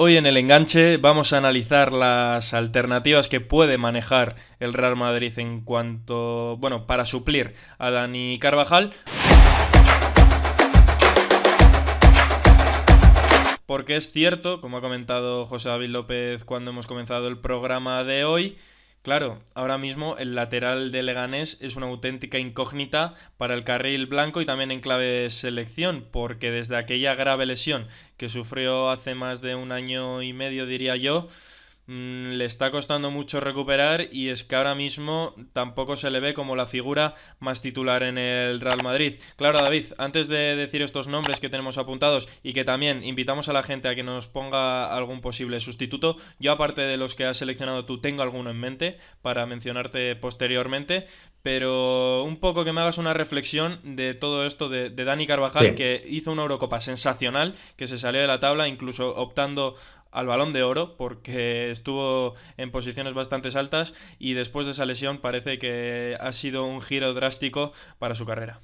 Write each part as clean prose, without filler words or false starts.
Hoy en el enganche vamos a analizar las alternativas que puede manejar el Real Madrid en cuanto, bueno, para suplir a Dani Carvajal. Porque es cierto, como ha comentado José David López cuando hemos comenzado el programa de hoy, claro, ahora mismo el lateral de Leganés es una auténtica incógnita para el carril blanco y también en clave selección, porque desde aquella grave lesión que sufrió hace más de un año y medio, diría yo, le está costando mucho recuperar y es que ahora mismo tampoco se le ve como la figura más titular en el Real Madrid. Claro, David, antes de decir estos nombres que tenemos apuntados y que también invitamos a la gente a que nos ponga algún posible sustituto, yo aparte de los que has seleccionado tú tengo alguno en mente para mencionarte posteriormente, pero un poco que me hagas una reflexión de todo esto de Dani Carvajal, Sí. que hizo una Eurocopa sensacional, que se salió de la tabla incluso optando al Balón de Oro porque estuvo en posiciones bastante altas y después de esa lesión parece que ha sido un giro drástico para su carrera.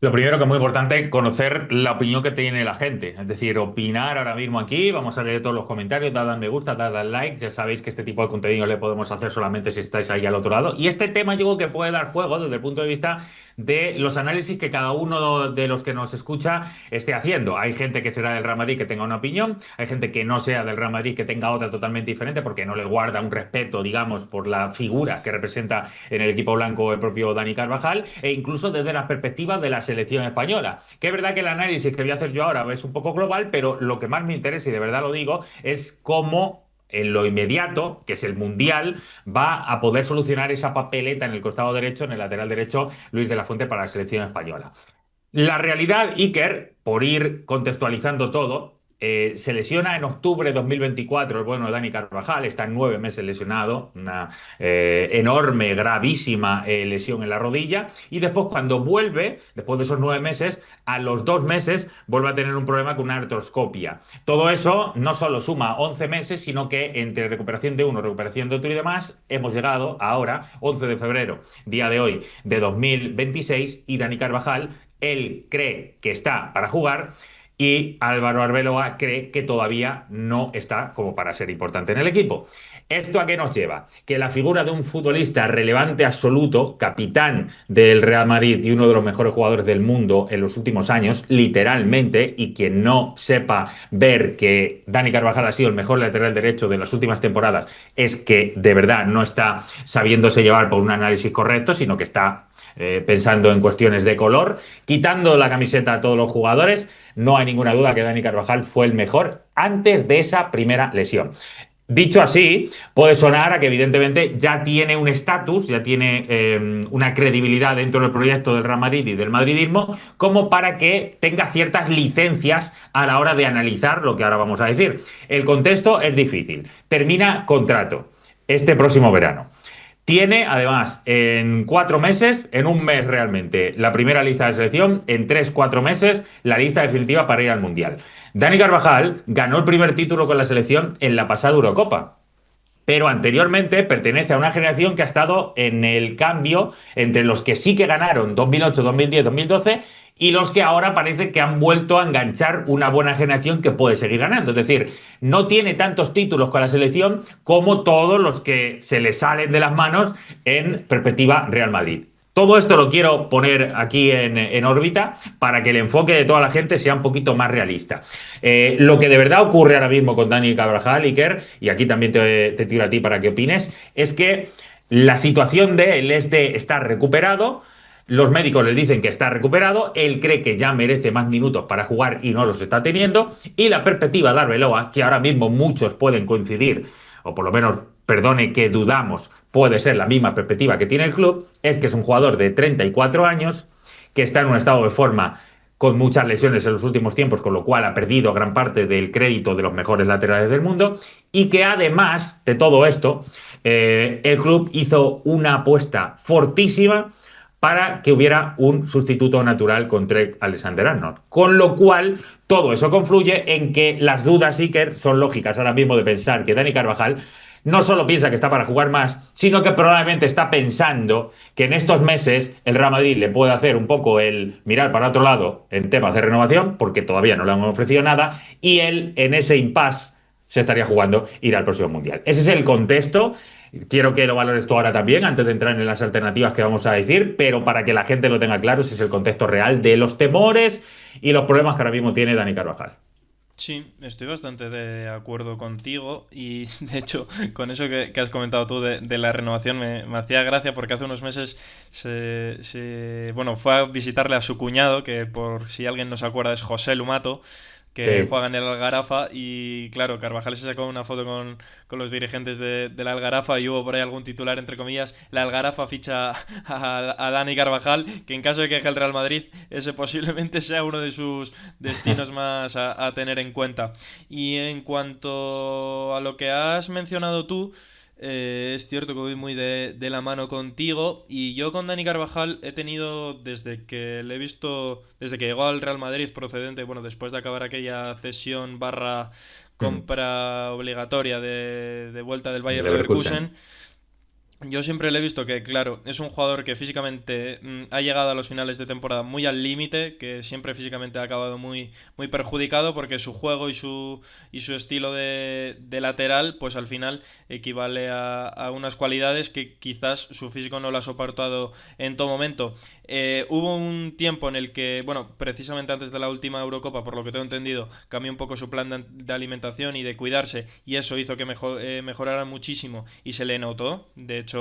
Lo primero que es muy importante, conocer la opinión que tiene la gente. Es decir, opinar ahora mismo aquí. Vamos a leer todos los comentarios, dad al me gusta, dad al like. Ya sabéis que este tipo de contenido le podemos hacer solamente si estáis ahí al otro lado. Y este tema yo creo que puede dar juego desde el punto de vista de los análisis que cada uno de los que nos escucha esté haciendo. Hay gente que será del Real Madrid que tenga una opinión, hay gente que no sea del Real Madrid que tenga otra totalmente diferente porque no le guarda un respeto, digamos, por la figura que representa en el equipo blanco el propio Dani Carvajal, e incluso desde la perspectiva de la selección española. Que es verdad que el análisis que voy a hacer yo ahora es un poco global, pero lo que más me interesa, y de verdad lo digo, es cómo en lo inmediato, que es el Mundial, va a poder solucionar esa papeleta en el costado derecho, en el lateral derecho, Luis de la Fuente para la selección española. La realidad, Iker, por ir contextualizando todo, se lesiona en octubre de 2024 el bueno de Dani Carvajal, está en 9 meses lesionado, una enorme, gravísima lesión en la rodilla, y después cuando vuelve, después de esos 9 meses, a los 2 meses vuelve a tener un problema con una artroscopia. Todo eso no solo suma 11 meses, sino que entre recuperación de uno, recuperación de otro y demás, hemos llegado ahora, 11 de febrero, día de hoy, de 2026, y Dani Carvajal él cree que está para jugar y Álvaro Arbeloa cree que todavía no está como para ser importante en el equipo. ¿Esto a qué nos lleva? Que la figura de un futbolista relevante absoluto, capitán del Real Madrid y uno de los mejores jugadores del mundo en los últimos años, literalmente, y quien no sepa ver que Dani Carvajal ha sido el mejor lateral derecho de las últimas temporadas, es que de verdad no está sabiéndose llevar por un análisis correcto, sino que está pensando en cuestiones de color, quitando la camiseta a todos los jugadores. No hay ninguna duda que Dani Carvajal fue el mejor antes de esa primera lesión. Dicho así, puede sonar a que evidentemente ya tiene un estatus, ya tiene una credibilidad dentro del proyecto del Real Madrid y del madridismo, como para que tenga ciertas licencias a la hora de analizar lo que ahora vamos a decir. El contexto es difícil. Termina contrato este próximo verano. Tiene, además, en 4 meses, en un mes realmente, la primera lista de selección, en 3, 4 meses, la lista definitiva para ir al Mundial. Dani Carvajal ganó el primer título con la selección en la pasada Eurocopa, pero anteriormente pertenece a una generación que ha estado en el cambio entre los que sí que ganaron 2008, 2010, 2012 y los que ahora parece que han vuelto a enganchar una buena generación que puede seguir ganando. Es decir, no tiene tantos títulos con la selección como todos los que se le salen de las manos en perspectiva Real Madrid. Todo esto lo quiero poner aquí en órbita para que el enfoque de toda la gente sea un poquito más realista. Lo que de verdad ocurre ahora mismo con Dani Carvajal, Iker, y aquí también te tiro a ti para que opines, es que la situación de él es de estar recuperado. Los médicos le dicen que está recuperado, él cree que ya merece más minutos para jugar y no los está teniendo, y la perspectiva de Arbeloa, que ahora mismo muchos pueden coincidir, o por lo menos, perdone que dudamos, puede ser la misma perspectiva que tiene el club, es que es un jugador de 34 años, que está en un estado de forma con muchas lesiones en los últimos tiempos, con lo cual ha perdido gran parte del crédito de los mejores laterales del mundo, y que además de todo esto, el club hizo una apuesta fortísima para que hubiera un sustituto natural con Trent Alexander-Arnold. Con lo cual, todo eso confluye en que las dudas, Iker, son lógicas ahora mismo de pensar que Dani Carvajal no solo piensa que está para jugar más, sino que probablemente está pensando que en estos meses el Real Madrid le puede hacer un poco el mirar para otro lado en temas de renovación, porque todavía no le han ofrecido nada, y él en ese impasse se estaría jugando ir al próximo Mundial. Ese es el contexto. Quiero que lo valores tú ahora también, antes de entrar en las alternativas que vamos a decir, pero para que la gente lo tenga claro, ese es el contexto real de los temores y los problemas que ahora mismo tiene Dani Carvajal. Sí, estoy bastante de acuerdo contigo y de hecho con eso que has comentado tú de la renovación me hacía gracia porque hace unos meses bueno, fue a visitarle a su cuñado, que por si alguien no se acuerda es José Lumato, que Sí. juega en el Algarafa y claro, Carvajal se sacó una foto con los dirigentes del Algarafa y hubo por ahí algún titular entre comillas, el Algarafa ficha a Dani Carvajal, que en caso de que deje el Real Madrid ese posiblemente sea uno de sus destinos más a tener en cuenta. Y en cuanto a lo que has mencionado tú, es cierto que voy muy de la mano contigo y yo con Dani Carvajal he tenido desde que le he visto, desde que llegó al Real Madrid procedente, bueno, después de acabar aquella cesión barra Mm. compra obligatoria de vuelta del Bayer Leverkusen. Leverkusen, yo siempre le he visto que, claro, es un jugador que físicamente ha llegado a los finales de temporada muy al límite, que siempre físicamente ha acabado muy perjudicado porque su juego y su estilo de lateral, pues al final equivale a unas cualidades que quizás su físico no lo ha soportado en todo momento. Hubo un tiempo en el que, bueno, precisamente antes de la última Eurocopa, por lo que tengo entendido, cambió un poco su plan de alimentación y de cuidarse y eso hizo que mejorara muchísimo y se le notó. De hecho,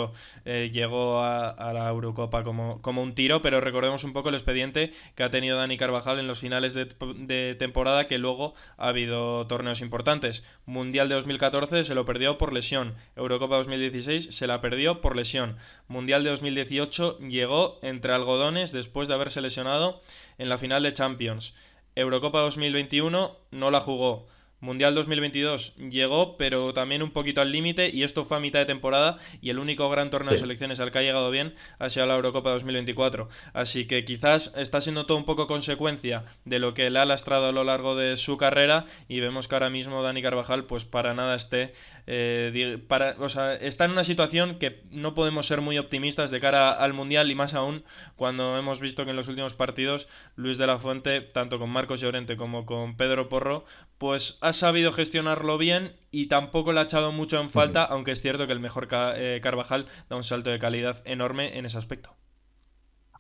llegó a la Eurocopa como un tiro, pero recordemos un poco el expediente que ha tenido Dani Carvajal en los finales de temporada, que luego ha habido torneos importantes. Mundial de 2014 se lo perdió por lesión, Eurocopa 2016 se la perdió por lesión, Mundial de 2018 llegó entre algodones después de haberse lesionado en la final de Champions, Eurocopa 2021 no la jugó. Mundial 2022 llegó, pero también un poquito al límite, y esto fue a mitad de temporada, y el único gran torneo de Sí. selecciones al que ha llegado bien ha sido la Eurocopa 2024. Así que quizás está siendo todo un poco consecuencia de lo que le ha lastrado a lo largo de su carrera, y vemos que ahora mismo Dani Carvajal pues para nada o sea, está en una situación que no podemos ser muy optimistas de cara al Mundial, y más aún cuando hemos visto que en los últimos partidos Luis de la Fuente, tanto con Marcos Llorente como con Pedro Porro, pues ha sabido gestionarlo bien y tampoco le ha echado mucho en falta, aunque es cierto que el mejor Carvajal da un salto de calidad enorme en ese aspecto.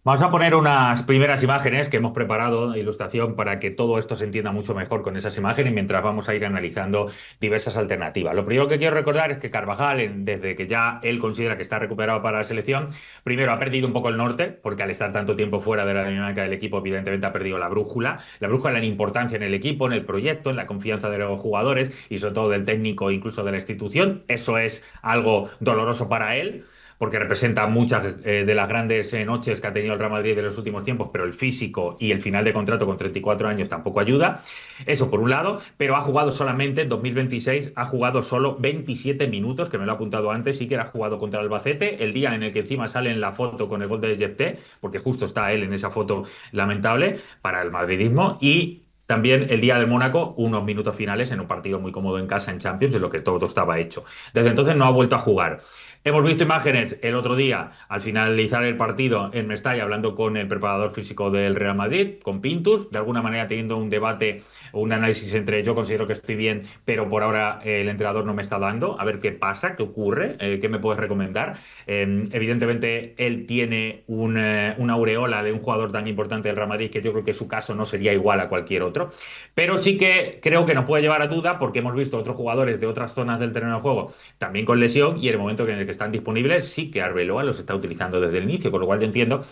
Vamos a poner unas primeras imágenes que hemos preparado de ilustración para que todo esto se entienda mucho mejor con esas imágenes mientras vamos a ir analizando diversas alternativas. Lo primero que quiero recordar es que Carvajal, desde que ya él considera que está recuperado para la selección, primero ha perdido un poco el norte, porque al estar tanto tiempo fuera de la dinámica del equipo, evidentemente ha perdido la brújula en importancia en el equipo, en el proyecto, en la confianza de los jugadores y sobre todo del técnico, incluso de la institución. Eso es algo doloroso para él porque representa muchas de las grandes noches que ha tenido el Real Madrid de los últimos tiempos, pero el físico y el final de contrato con 34 años tampoco ayuda. Eso por un lado, pero ha jugado solamente en 2026, ha jugado solo 27 minutos, que me lo ha apuntado antes, sí que ha jugado contra el Albacete, el día en el que encima sale en la foto con el gol de Jepté, porque justo está él en esa foto lamentable para el madridismo, y también el día del Mónaco, unos minutos finales en un partido muy cómodo en casa en Champions, en lo que todo estaba hecho. Desde entonces no ha vuelto a jugar. Hemos visto imágenes el otro día, al finalizar el partido en Mestalla, hablando con el preparador físico del Real Madrid, con Pintus, de alguna manera teniendo un debate o un análisis entre yo considero que estoy bien, pero por ahora el entrenador no me está dando. A ver qué pasa, qué ocurre, qué me puedes recomendar. Evidentemente, él tiene una aureola de un jugador tan importante del Real Madrid que yo creo que su caso no sería igual a cualquier otro. Pero sí que creo que nos puede llevar a duda porque hemos visto otros jugadores de otras zonas del terreno de juego también con lesión y en el momento en el que están disponibles sí que Arbeloa los está utilizando desde el inicio, con lo cual yo entiendo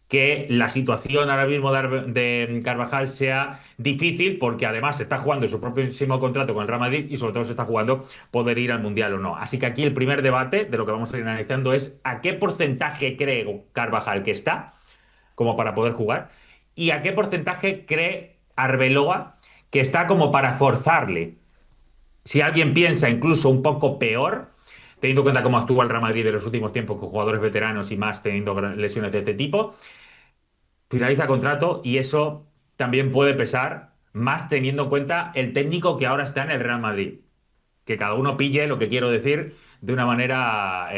que la situación ahora mismo de Carvajal sea difícil porque además se está jugando su próximo contrato con el Real Madrid y sobre todo se está jugando poder ir al Mundial o no. Así que aquí el primer debate de lo que vamos a ir analizando es a qué porcentaje cree Carvajal que está como para poder jugar y a qué porcentaje cree Arbeloa que está como para forzarle. Si alguien piensa incluso un poco peor, teniendo en cuenta cómo actúa el Real Madrid en los últimos tiempos con jugadores veteranos y más teniendo lesiones de este tipo, finaliza contrato y eso también puede pesar, más teniendo en cuenta el técnico que ahora está en el Real Madrid. Que cada uno pille lo que quiero decir de una manera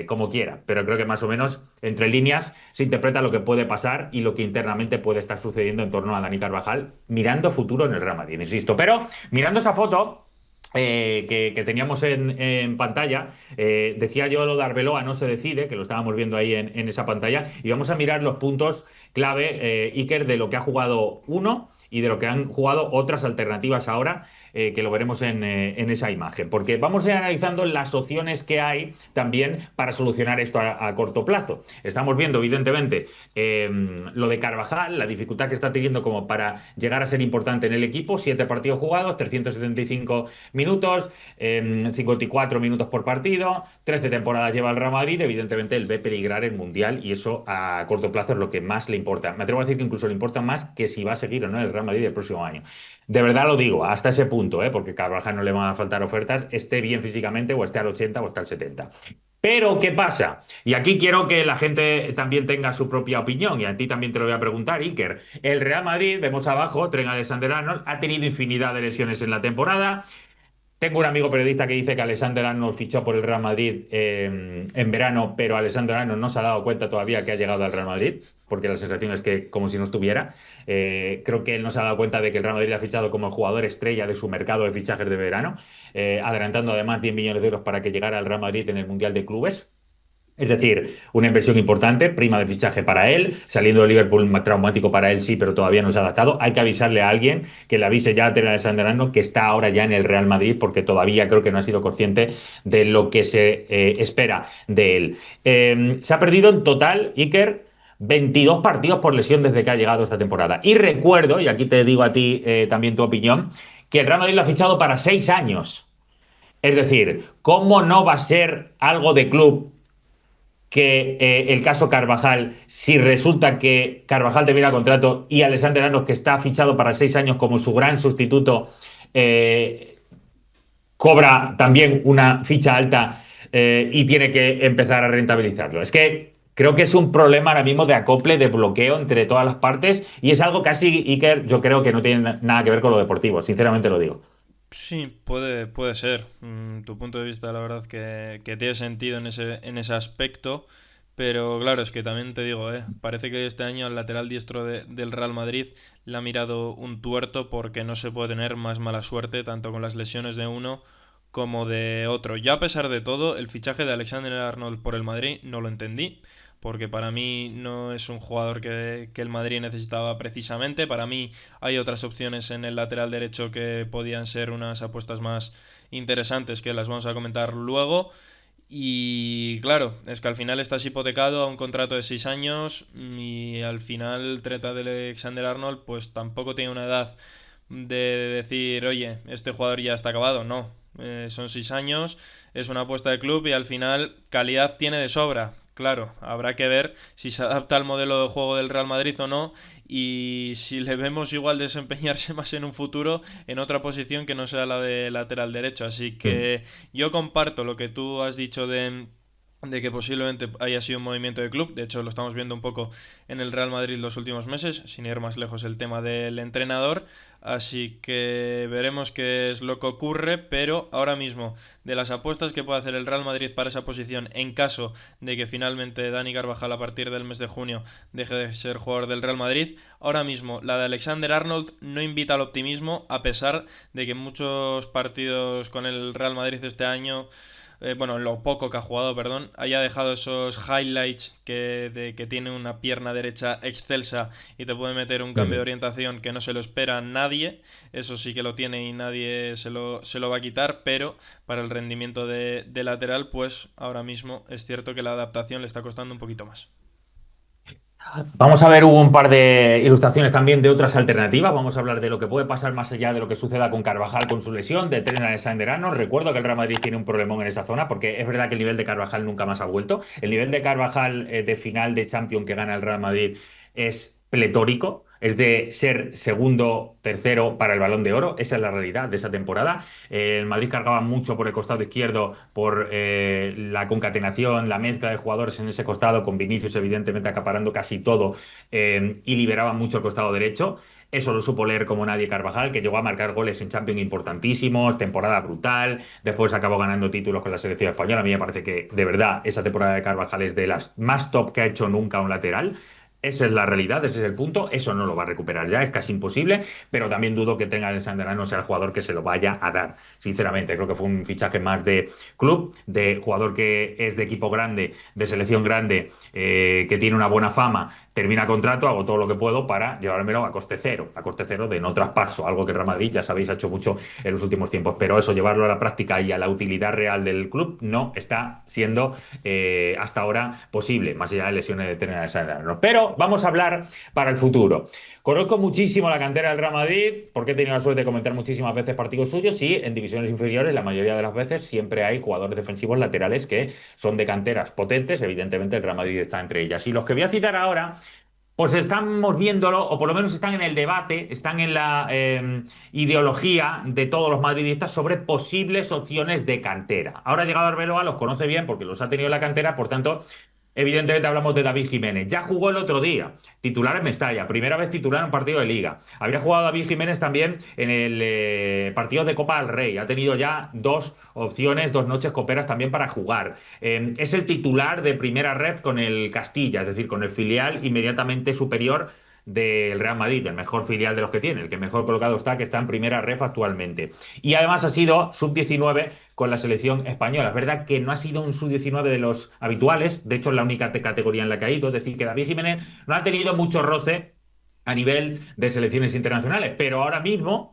como quiera, pero creo que más o menos entre líneas se interpreta lo que puede pasar y lo que internamente puede estar sucediendo en torno a Dani Carvajal mirando futuro en el Real Madrid, insisto. Pero mirando esa foto que teníamos en pantalla, decía yo lo de Arbeloa no se decide, que lo estábamos viendo ahí en esa pantalla, y vamos a mirar los puntos clave, Iker, de lo que ha jugado uno y de lo que han jugado otras alternativas ahora, que lo veremos en esa imagen. Porque vamos a ir analizando las opciones que hay también para solucionar esto a corto plazo. Estamos viendo, evidentemente, lo de Carvajal, la dificultad que está teniendo como para llegar a ser importante en el equipo, 7 partidos jugados, 375 minutos, 54 minutos por partido, 13 temporadas lleva el Real Madrid, evidentemente él ve peligrar el Mundial y eso a corto plazo es lo que más le importa. Me atrevo a decir que incluso le importa más que si va a seguir o no el Real Madrid el próximo año. De verdad lo digo, hasta ese punto, porque Carvajal no le van a faltar ofertas, esté bien físicamente o esté al 80 o esté al 70. Pero, ¿qué pasa? Y aquí quiero que la gente también tenga su propia opinión, y a ti también te lo voy a preguntar, Iker. El Real Madrid, vemos abajo, Trent Alexander-Arnold, ha tenido infinidad de lesiones en la temporada. Tengo un amigo periodista que dice que Alexander-Arnold fichó por el Real Madrid en verano, pero Alexander-Arnold no se ha dado cuenta todavía que ha llegado al Real Madrid, porque la sensación es que como si no estuviera. Creo que él no se ha dado cuenta de que el Real Madrid le ha fichado como el jugador estrella de su mercado de fichajes de verano, adelantando además 10 millones de euros para que llegara al Real Madrid en el Mundial de Clubes. Es decir, una inversión importante, prima de fichaje para él, saliendo de Liverpool traumático para él, sí, pero todavía no se ha adaptado. Hay que avisarle a alguien que le avise ya a Trent Alexander-Arnold que está ahora ya en el Real Madrid, porque todavía creo que no ha sido consciente de lo que se espera de él. Se ha perdido en total, Iker, 22 partidos por lesión desde que ha llegado esta temporada. Y recuerdo, y aquí te digo a ti también tu opinión, que el Real Madrid lo ha fichado para 6 años. Es decir, ¿cómo no va a ser algo de club que el caso Carvajal, si resulta que Carvajal termina contrato y Alexander Arnold, que está fichado para 6 años como su gran sustituto, eh, cobra también una ficha alta y tiene que empezar a rentabilizarlo? Es que creo que es un problema ahora mismo de acople, de bloqueo entre todas las partes y es algo casi, Iker, yo creo que no tiene nada que ver con lo deportivo, sinceramente lo digo. Sí, puede ser. Tu punto de vista, la verdad, que tiene sentido en ese aspecto. Pero claro, es que también te digo, parece que este año al lateral diestro del Real Madrid le ha mirado un tuerto porque no se puede tener más mala suerte tanto con las lesiones de uno como de otro. Ya a pesar de todo, el fichaje de Alexander Arnold por el Madrid no lo entendí, porque para mí no es un jugador que el Madrid necesitaba precisamente. Para mí hay otras opciones en el lateral derecho que podían ser unas apuestas más interesantes que las vamos a comentar luego. Y claro, es que al final estás hipotecado a un contrato de 6 años y al final trata de Alexander Arnold pues tampoco tiene una edad de decir, oye, este jugador ya está acabado. No, son 6 años, es una apuesta de club y al final calidad tiene de sobra. Claro, habrá que ver si se adapta al modelo de juego del Real Madrid o no y si le vemos igual desempeñarse más en un futuro en otra posición que no sea la de lateral derecho. Así Mm. que yo comparto lo que tú has dicho de que posiblemente haya sido un movimiento de club. De hecho, lo estamos viendo un poco en el Real Madrid los últimos meses, sin ir más lejos el tema del entrenador. Así que veremos qué es lo que ocurre, pero ahora mismo, de las apuestas que puede hacer el Real Madrid para esa posición, en caso de que finalmente Dani Carvajal a partir del mes de junio deje de ser jugador del Real Madrid, ahora mismo la de Alexander Arnold no invita al optimismo, a pesar de que muchos partidos con el Real Madrid este año, bueno, en lo poco que ha jugado, perdón, haya dejado esos highlights de que tiene una pierna derecha excelsa y te puede meter un cambio de Mm. orientación que no se lo espera nadie. Eso sí que lo tiene y nadie se lo va a quitar, pero para el rendimiento de lateral, pues ahora mismo es cierto que la adaptación le está costando un poquito más. Vamos a ver un par de ilustraciones también de otras alternativas. Vamos a hablar de lo que puede pasar más allá de lo que suceda con Carvajal con su lesión, de Trent Alexander-Arnold. Recuerdo que el Real Madrid tiene un problemón en esa zona porque es verdad que el nivel de Carvajal nunca más ha vuelto. El nivel de Carvajal de final de Champions que gana el Real Madrid es pletórico. Es de ser segundo, tercero para el Balón de Oro. Esa es la realidad de esa temporada. El Madrid cargaba mucho por el costado izquierdo por la concatenación, la mezcla de jugadores en ese costado, con Vinicius evidentemente acaparando casi todo y liberaba mucho el costado derecho. Eso lo supo leer como nadie Carvajal, que llegó a marcar goles en Champions importantísimos, temporada brutal, después acabó ganando títulos con la selección española. A mí me parece que de verdad esa temporada de Carvajal es de las más top que ha hecho nunca un lateral. Esa es la realidad, ese es el punto. Eso no lo va a recuperar ya, es casi imposible, pero también dudo que tenga el Sunderland no sea el jugador que se lo vaya a dar. Sinceramente, creo que fue un fichaje más de club, de jugador que es de equipo grande, de selección grande, que tiene una buena fama. Termina contrato, hago todo lo que puedo para llevármelo a coste cero de no traspaso, algo que Real Madrid, ya sabéis, ha hecho mucho en los últimos tiempos. Pero eso, llevarlo a la práctica y a la utilidad real del club, no está siendo hasta ahora posible, más allá de lesiones de Tena de Sandro. Pero vamos a hablar para el futuro. Conozco muchísimo la cantera del Real Madrid, porque he tenido la suerte de comentar muchísimas veces partidos suyos y en divisiones inferiores la mayoría de las veces siempre hay jugadores defensivos laterales que son de canteras potentes, evidentemente el Real Madrid está entre ellas. Y los que voy a citar ahora pues estamos viéndolo, o por lo menos están en el debate, están en la ideología de todos los madridistas sobre posibles opciones de cantera. Ahora ha llegado Arbeloa, los conoce bien porque los ha tenido en la cantera, por tanto, evidentemente hablamos de David Jiménez. Ya jugó el otro día, titular en Mestalla, primera vez titular en un partido de Liga. Había jugado David Jiménez también en el partido de Copa del Rey. Ha tenido ya dos opciones, dos noches coperas también para jugar. Es el titular de primera ref con el Castilla, es decir, con el filial inmediatamente superior del Real Madrid, el mejor filial de los que tiene, el que mejor colocado está, que está en primera ref actualmente. Y además ha sido sub-19 con la selección española. Es verdad que no ha sido un sub-19 de los habituales, de hecho es la única categoría en la que ha ido, es decir, que David Jiménez no ha tenido mucho roce a nivel de selecciones internacionales, pero ahora mismo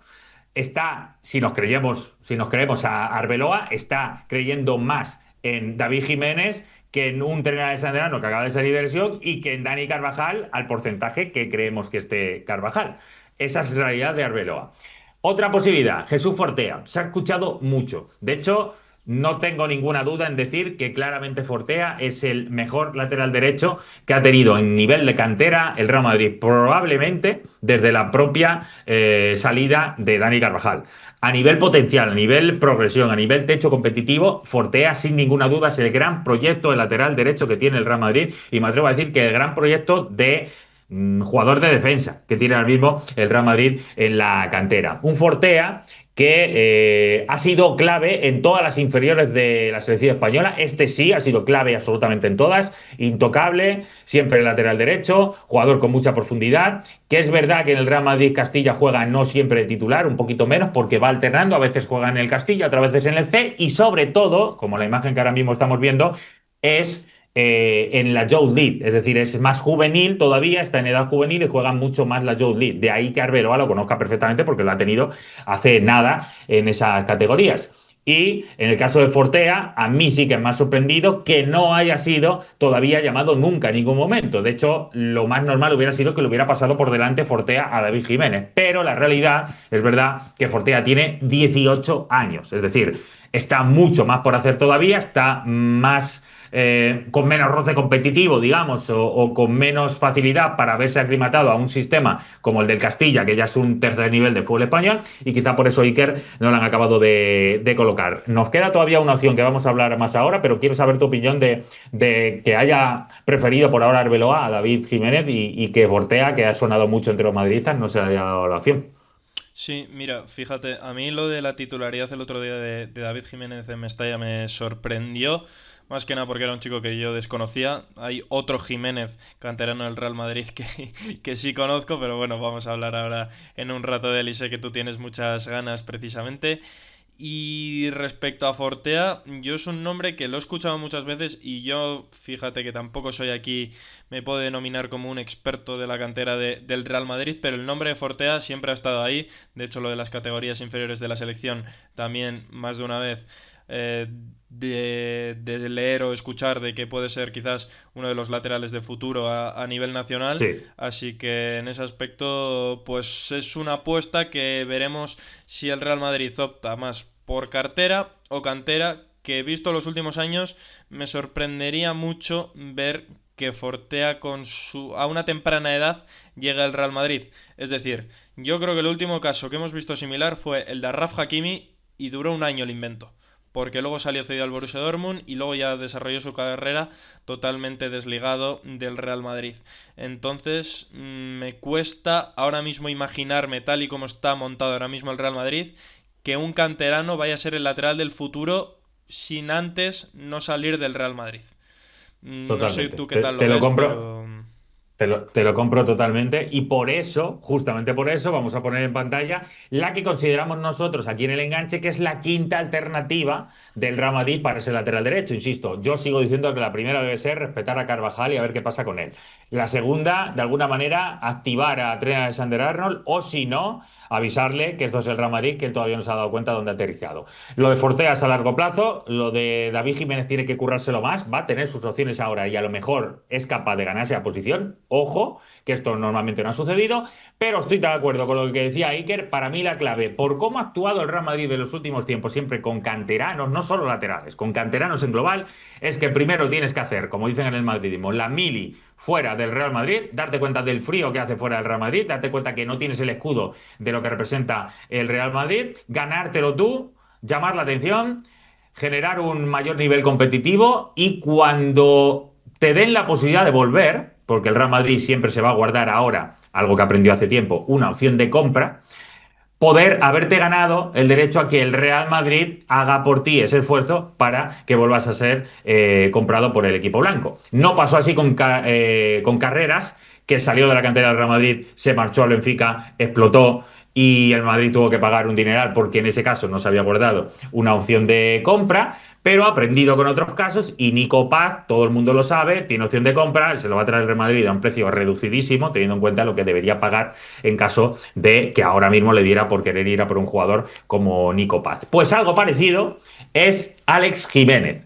está, si nos creemos a Arbeloa, está creyendo más en David Jiménez que en un entrenador de Sandrano que acaba de salir de lesión y que en Dani Carvajal al porcentaje que creemos que esté Carvajal. Esa es la realidad de Arbeloa. Otra posibilidad, Jesús Fortea. Se ha escuchado mucho. De hecho, no tengo ninguna duda en decir que claramente Fortea es el mejor lateral derecho que ha tenido en nivel de cantera el Real Madrid, probablemente desde la propia salida de Dani Carvajal. A nivel potencial, a nivel progresión, a nivel techo competitivo, Fortea sin ninguna duda es el gran proyecto de lateral derecho que tiene el Real Madrid y me atrevo a decir que el gran proyecto de jugador de defensa que tiene ahora mismo el Real Madrid en la cantera. Un Fortea que ha sido clave en todas las inferiores de la selección española. Este sí ha sido clave absolutamente en todas. Intocable, siempre el lateral derecho, jugador con mucha profundidad. Que es verdad que en el Real Madrid Castilla juega no siempre de titular, un poquito menos, porque va alternando. A veces juega en el Castilla, otras veces en el C. Y sobre todo, como la imagen que ahora mismo estamos viendo, es en la Youth League, es decir, es más juvenil todavía, está en edad juvenil y juega mucho más la Youth League. De ahí que Arbeloa lo conozca perfectamente porque lo ha tenido hace nada en esas categorías. Y en el caso de Fortea, a mí sí que me ha sorprendido que no haya sido todavía llamado nunca en ningún momento. De hecho, lo más normal hubiera sido que le hubiera pasado por delante Fortea a David Jiménez. Pero la realidad es verdad que Fortea tiene 18 años. Es decir, está mucho más por hacer todavía, está más con menos roce competitivo, digamos, o con menos facilidad para haberse aclimatado a un sistema como el del Castilla, que ya es un tercer nivel de fútbol español, y quizá por eso Iker no lo han acabado de colocar. Nos queda todavía una opción que vamos a hablar más ahora, pero quiero saber tu opinión de que haya preferido por ahora Arbeloa a David Jiménez y que Fortea, que ha sonado mucho entre los madridistas, no se haya dado la opción. Sí, mira, fíjate, a mí lo de la titularidad el otro día de David Jiménez en Mestalla me sorprendió, más que nada porque era un chico que yo desconocía. Hay otro Jiménez, canterano del Real Madrid, que sí conozco, pero bueno, vamos a hablar ahora en un rato de él y sé que tú tienes muchas ganas precisamente. Y respecto a Fortea, yo es un nombre que lo he escuchado muchas veces y yo, fíjate que tampoco soy aquí, me puedo denominar como un experto de la cantera del Real Madrid, pero el nombre de Fortea siempre ha estado ahí. De hecho, lo de las categorías inferiores de la selección también más de una vez eh, de leer o escuchar de que puede ser quizás uno de los laterales de futuro a nivel nacional. Sí, Así que en ese aspecto, pues es una apuesta que veremos si el Real Madrid opta más por cartera o cantera, que visto los últimos años me sorprendería mucho ver que Fortea a una temprana edad llega al Real Madrid. Es decir, yo creo que el último caso que hemos visto similar fue el de Raf Hakimi y duró un año el invento. Porque luego salió cedido al Borussia Dortmund y luego ya desarrolló su carrera totalmente desligado del Real Madrid. Entonces me cuesta ahora mismo imaginarme, tal y como está montado ahora mismo el Real Madrid, que un canterano vaya a ser el lateral del futuro sin antes no salir del Real Madrid. No sé totalmente. tú qué Te, tal lo te lo ves, compro. pero... Te lo compro totalmente y por eso, justamente por eso, vamos a poner en pantalla la que consideramos nosotros aquí en el enganche, que es la quinta alternativa del Real Madrid para ese lateral derecho. Insisto, yo sigo diciendo que la primera debe ser respetar a Carvajal y a ver qué pasa con él. La segunda, de alguna manera, activar a Trent Alexander-Arnold o si no, avisarle que esto es el Real Madrid, que él todavía no se ha dado cuenta de dónde ha aterrizado. Lo de Forteas a largo plazo, lo de David Jiménez tiene que currárselo más, va a tener sus opciones ahora y a lo mejor es capaz de ganarse la posición. Ojo, que esto normalmente no ha sucedido, pero estoy de acuerdo con lo que decía Iker. Para mí la clave, por cómo ha actuado el Real Madrid en los últimos tiempos, siempre con canteranos, no solo laterales, con canteranos en global, es que primero tienes que hacer, como dicen en el madridismo, la mili fuera del Real Madrid, darte cuenta del frío que hace fuera del Real Madrid, darte cuenta que no tienes el escudo de lo que representa el Real Madrid, ganártelo tú, llamar la atención, generar un mayor nivel competitivo y cuando te den la posibilidad de volver, porque el Real Madrid siempre se va a guardar ahora, algo que aprendió hace tiempo, una opción de compra, poder haberte ganado el derecho a que el Real Madrid haga por ti ese esfuerzo para que vuelvas a ser comprado por el equipo blanco. No pasó así con Carreras, que salió de la cantera del Real Madrid, se marchó al Benfica, explotó y el Madrid tuvo que pagar un dineral porque en ese caso no se había guardado una opción de compra, pero ha aprendido con otros casos y Nico Paz, todo el mundo lo sabe, tiene opción de compra, se lo va a traer el Real Madrid a un precio reducidísimo, teniendo en cuenta lo que debería pagar en caso de que ahora mismo le diera por querer ir a por un jugador como Nico Paz. Pues algo parecido es Alex Jiménez.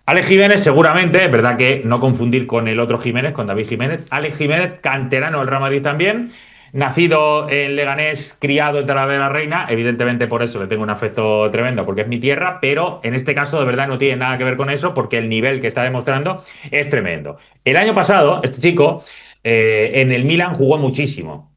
Alex Jiménez seguramente, es verdad que no confundir con el otro Jiménez, con David Jiménez. Alex Jiménez, canterano del Real Madrid también, nacido en Leganés, criado en Talavera de la Reina, evidentemente por eso le tengo un afecto tremendo, porque es mi tierra, pero en este caso de verdad no tiene nada que ver con eso, porque el nivel que está demostrando es tremendo. El año pasado, este chico en el Milan jugó muchísimo.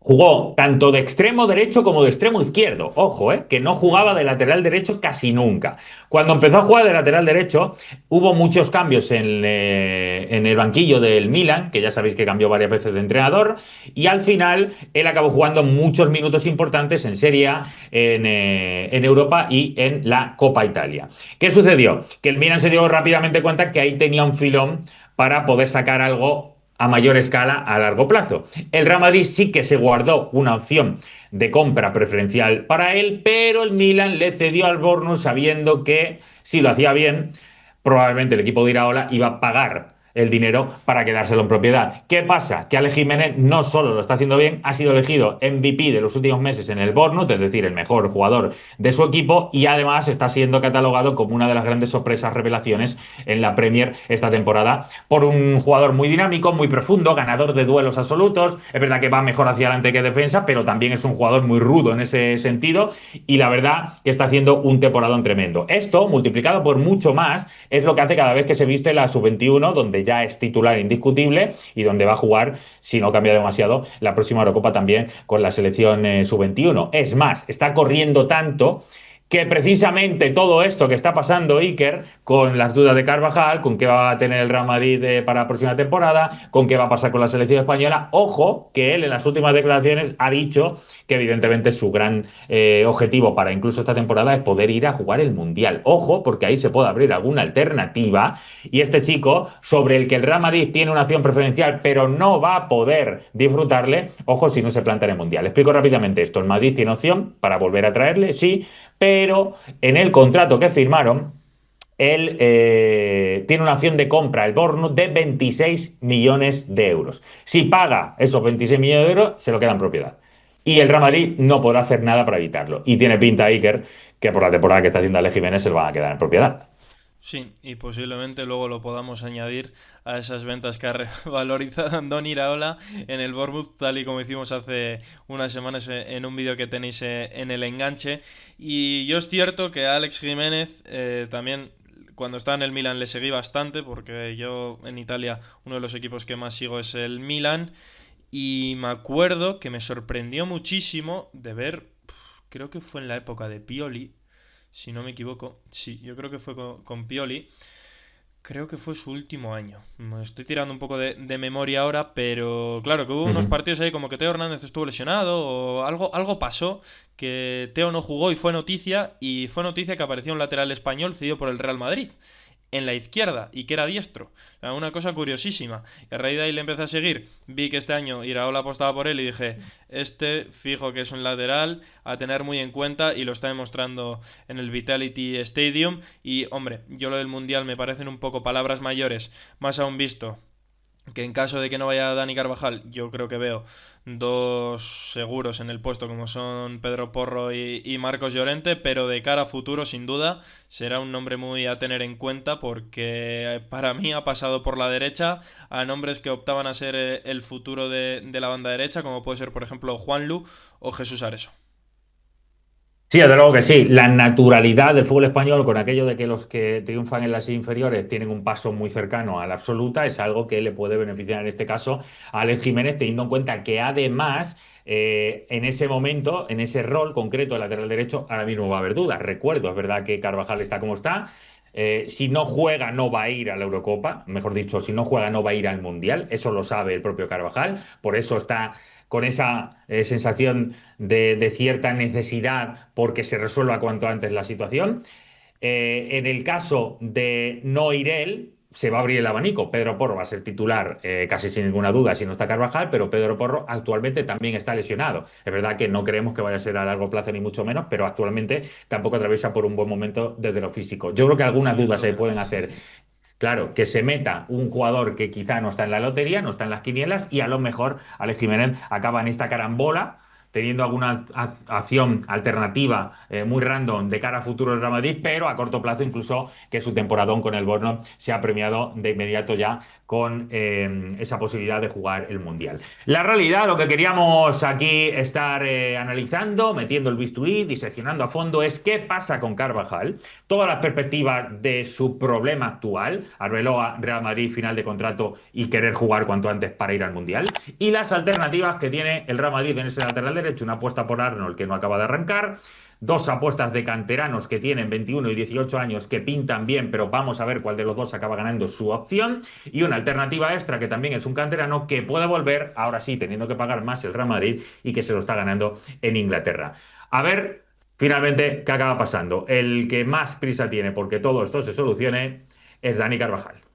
Jugó tanto de extremo derecho como de extremo izquierdo. Ojo, que no jugaba de lateral derecho casi nunca. Cuando empezó a jugar de lateral derecho, hubo muchos cambios en el banquillo del Milan, que ya sabéis que cambió varias veces de entrenador, y al final él acabó jugando muchos minutos importantes en Serie A, en Europa y en la Copa Italia. ¿Qué sucedió? Que el Milan se dio rápidamente cuenta que ahí tenía un filón para poder sacar algo a mayor escala a largo plazo. El Real Madrid sí que se guardó una opción de compra preferencial para él, pero el Milan le cedió al Bournemouth sabiendo que si lo hacía bien, probablemente el equipo de Iraola iba a pagar el dinero para quedárselo en propiedad. ¿Qué pasa? Que Alex Jiménez no solo lo está haciendo bien, ha sido elegido MVP de los últimos meses en el Bournemouth, es decir, el mejor jugador de su equipo, y además está siendo catalogado como una de las grandes sorpresas, revelaciones en la Premier esta temporada, por un jugador muy dinámico, muy profundo, ganador de duelos absolutos. Es verdad que va mejor hacia adelante que defensa, pero también es un jugador muy rudo en ese sentido, y la verdad que está haciendo un temporadón tremendo. Esto, multiplicado por mucho más, es lo que hace cada vez que se viste la sub-21, donde ya es titular indiscutible y donde va a jugar, si no cambia demasiado, la próxima Eurocopa también con la selección sub-21. Es más, está corriendo tanto que precisamente todo esto que está pasando Iker, con las dudas de Carvajal, con qué va a tener el Real Madrid para la próxima temporada, con qué va a pasar con la selección española, ojo, que él en las últimas declaraciones ha dicho que evidentemente su gran objetivo para incluso esta temporada es poder ir a jugar el Mundial. Ojo, porque ahí se puede abrir alguna alternativa y este chico, sobre el que el Real Madrid tiene una acción preferencial, pero no va a poder disfrutarle, ojo si no se planta en el Mundial. Explico rápidamente esto. El Madrid tiene opción para volver a traerle, sí, pero en el contrato que firmaron, él tiene una opción de compra, el Bournemouth, de 26 millones de euros. Si paga esos 26 millones de euros, se lo queda en propiedad. Y el Real Madrid no podrá hacer nada para evitarlo. Y tiene pinta Iker que por la temporada que está haciendo Alex Jiménez se lo van a quedar en propiedad. Sí, y posiblemente luego lo podamos añadir a esas ventas que ha revalorizado Andoni Iraola en el Bournemouth, tal y como hicimos hace unas semanas en un vídeo que tenéis en el enganche. Y yo es cierto que a Alex Jiménez también cuando estaba en el Milan le seguí bastante, porque yo en Italia uno de los equipos que más sigo es el Milan, y me acuerdo que me sorprendió muchísimo de ver, creo que fue en la época de Pioli, si no me equivoco. Sí, yo creo que fue con Pioli. Creo que fue su último año. Me estoy tirando un poco de memoria ahora, pero claro, que hubo Uh unos -huh. partidos ahí como que Teo Hernández estuvo lesionado o algo pasó, que Teo no jugó y fue noticia que apareció un lateral español cedido por el Real Madrid. en la izquierda y que era diestro. O sea, una cosa curiosísima. Y a raíz de ahí le empecé a seguir, vi que este año Iraola apostaba por él y dije, este fijo que es un lateral a tener muy en cuenta y lo está demostrando en el Vitality Stadium. Y hombre, yo lo del Mundial me parecen un poco palabras mayores, más aún visto que en caso de que no vaya Dani Carvajal, yo creo que veo dos seguros en el puesto como son Pedro Porro y Marcos Llorente, pero de cara a futuro sin duda será un nombre muy a tener en cuenta porque para mí ha pasado por la derecha a nombres que optaban a ser el futuro de la banda derecha, como puede ser por ejemplo Juanlu o Jesús Areso. Sí, desde luego que sí. La naturalidad del fútbol español, con aquello de que los que triunfan en las inferiores tienen un paso muy cercano a la absoluta, es algo que le puede beneficiar en este caso a Alex Jiménez, teniendo en cuenta que además en ese momento, en ese rol concreto de lateral derecho, ahora mismo va a haber dudas. Recuerdo, es verdad que Carvajal está como está. Si no juega, no va a ir a la Eurocopa. Mejor dicho, si no juega, no va a ir al Mundial. Eso lo sabe el propio Carvajal. Por eso está con esa sensación de cierta necesidad porque se resuelva cuanto antes la situación. En el caso de no ir él, se va a abrir el abanico. Pedro Porro va a ser titular casi sin ninguna duda si no está Carvajal, pero Pedro Porro actualmente también está lesionado. Es verdad que no creemos que vaya a ser a largo plazo ni mucho menos, pero actualmente tampoco atraviesa por un buen momento desde lo físico. Yo creo que algunas Ni dudas mucho se pueden menos. hacer. Claro, que se meta un jugador que quizá no está en la lotería, no está en las quinielas, y a lo mejor Alex Jiménez acaba en esta carambola, teniendo alguna acción alternativa muy random de cara a futuro del Real Madrid, pero a corto plazo incluso que su temporadón con el Bournemouth se ha premiado de inmediato ya con esa posibilidad de jugar el Mundial. La realidad, lo que queríamos aquí estar analizando, metiendo el bisturí, diseccionando a fondo, es qué pasa con Carvajal, todas las perspectivas de su problema actual, Arbeloa, Real Madrid, final de contrato y querer jugar cuanto antes para ir al Mundial, y las alternativas que tiene el Real Madrid en ese lateral derecho, una apuesta por Arnold que no acaba de arrancar, dos apuestas de canteranos que tienen 21 y 18 años que pintan bien, pero vamos a ver cuál de los dos acaba ganando su opción, y una alternativa extra que también es un canterano que puede volver, ahora sí, teniendo que pagar más el Real Madrid y que se lo está ganando en Inglaterra. A ver, finalmente, ¿qué acaba pasando? El que más prisa tiene porque todo esto se solucione es Dani Carvajal.